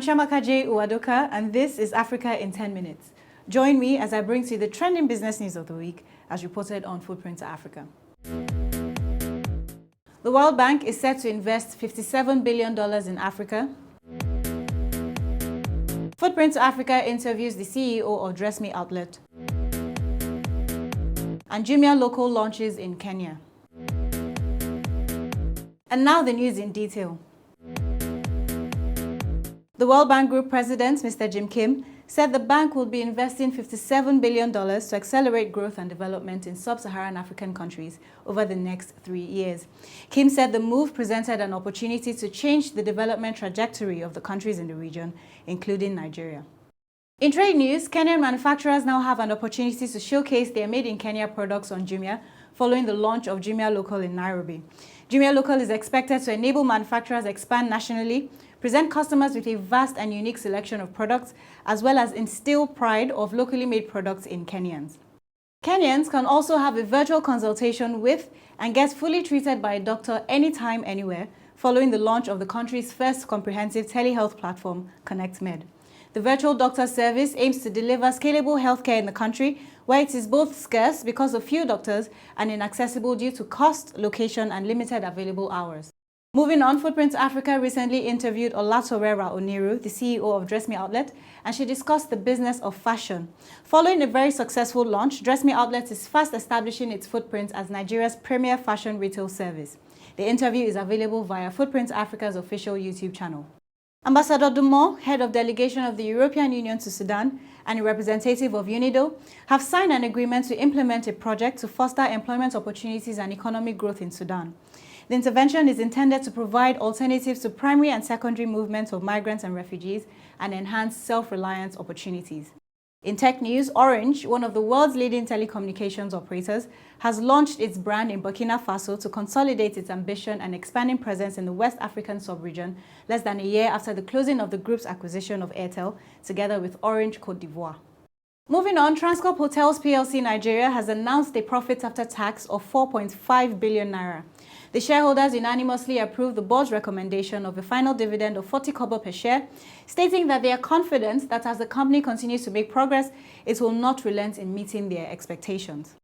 Chiamaka J. Uwadoka, and this is Africa in 10 minutes. Join me as I bring to you the trending business news of the week as reported on Footprint to Africa. The World Bank is set to invest $57 billion in Africa. Footprint to Africa interviews the CEO of Dress Me outlet. And Jumia Local launches in Kenya. And now the news in detail. The World Bank Group President, Mr. Jim Kim, said the bank will be investing $57 billion to accelerate growth and development in sub-Saharan African countries over the next 3 years. Kim said the move presented an opportunity to change the development trajectory of the countries in the region, including Nigeria. In trade news, Kenyan manufacturers now have an opportunity to showcase their made-in-Kenya products on Jumia following the launch of Jumia Local in Nairobi. Jumia Local is expected to enable manufacturers expand nationally, present customers with a vast and unique selection of products, as well as instill pride of locally made products in Kenyans. Kenyans can also have a virtual consultation with and get fully treated by a doctor anytime, anywhere, following the launch of the country's first comprehensive telehealth platform, ConnectMed. The virtual doctor service aims to deliver scalable healthcare in the country, where it is both scarce because of few doctors and inaccessible due to cost, location, and limited available hours. Moving on, Footprint to Africa recently interviewed Olatorera Oniru, the CEO of Dress Me Outlet, and she discussed the business of fashion. Following a very successful launch, Dress Me Outlet is fast establishing its footprint as Nigeria's premier fashion retail service. The interview is available via Footprint to Africa's official YouTube channel. Ambassador Dumont, head of delegation of the European Union to Sudan, and a representative of UNIDO, have signed an agreement to implement a project to foster employment opportunities and economic growth in Sudan. The intervention is intended to provide alternatives to primary and secondary movements of migrants and refugees and enhance self-reliance opportunities. In tech news, Orange, one of the world's leading telecommunications operators, has launched its brand in Burkina Faso to consolidate its ambition and expanding presence in the West African sub-region less than a year after the closing of the group's acquisition of Airtel, together with Orange Côte d'Ivoire. Moving on, Transcorp Hotels plc Nigeria has announced a profit after tax of 4.5 billion naira. The shareholders unanimously approved the board's recommendation of a final dividend of 40 kobo per share, stating that they are confident that as the company continues to make progress, it will not relent in meeting their expectations.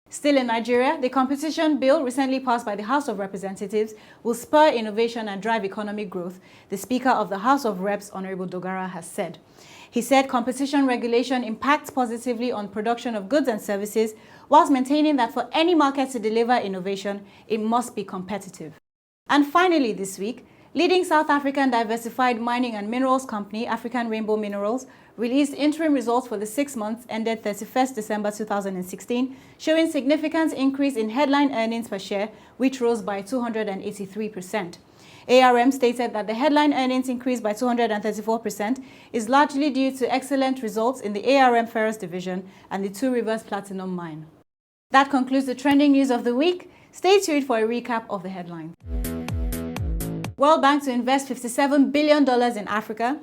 Still in Nigeria, the competition bill recently passed by the House of Representatives will spur innovation and drive economic growth, the Speaker of the House of Reps, Honorable Dogara, has said. He said competition regulation impacts positively on production of goods and services, whilst maintaining that for any market to deliver innovation, it must be competitive. And finally this week, leading South African diversified mining and minerals company, African Rainbow Minerals, released interim results for the 6 months ended 31st December 2016, showing significant increase in headline earnings per share, which rose by 283%. ARM stated that the headline earnings increase by 234% is largely due to excellent results in the ARM Ferrous division and the Two Rivers Platinum mine. That concludes the trending news of the week. Stay tuned for a recap of the headlines. World Bank to invest $57 billion in Africa.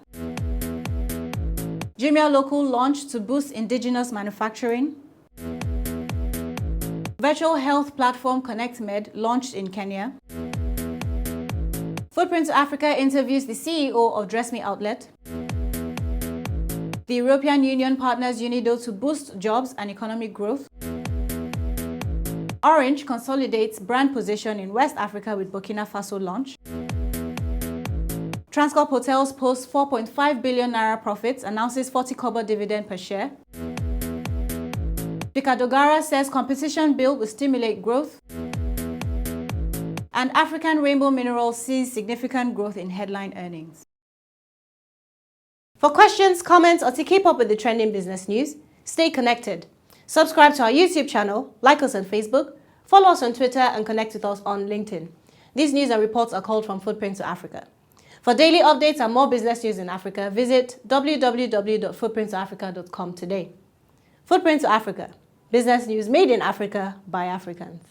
Jumia Local launched to boost indigenous manufacturing. Virtual health platform ConnectMed launched in Kenya. Footprint to Africa interviews the CEO of Dress Me outlet. The European Union partners UNIDO to boost jobs and economic growth. Orange consolidates brand position in West Africa with Burkina Faso launch. Transcorp Hotels posts 4.5 billion naira profits, announces 40 kobo dividend per share. Speaker Dogara says competition bill will stimulate growth. And African Rainbow Minerals sees significant growth in headline earnings. For questions, comments, or to keep up with the trending business news, stay connected. Subscribe to our YouTube channel, like us on Facebook, follow us on Twitter, and connect with us on LinkedIn. These news and reports are called from Footprint to Africa. For daily updates and more business news in Africa, visit www.footprinttoafrica.com today. Footprint to Africa. Business news made in Africa by Africans.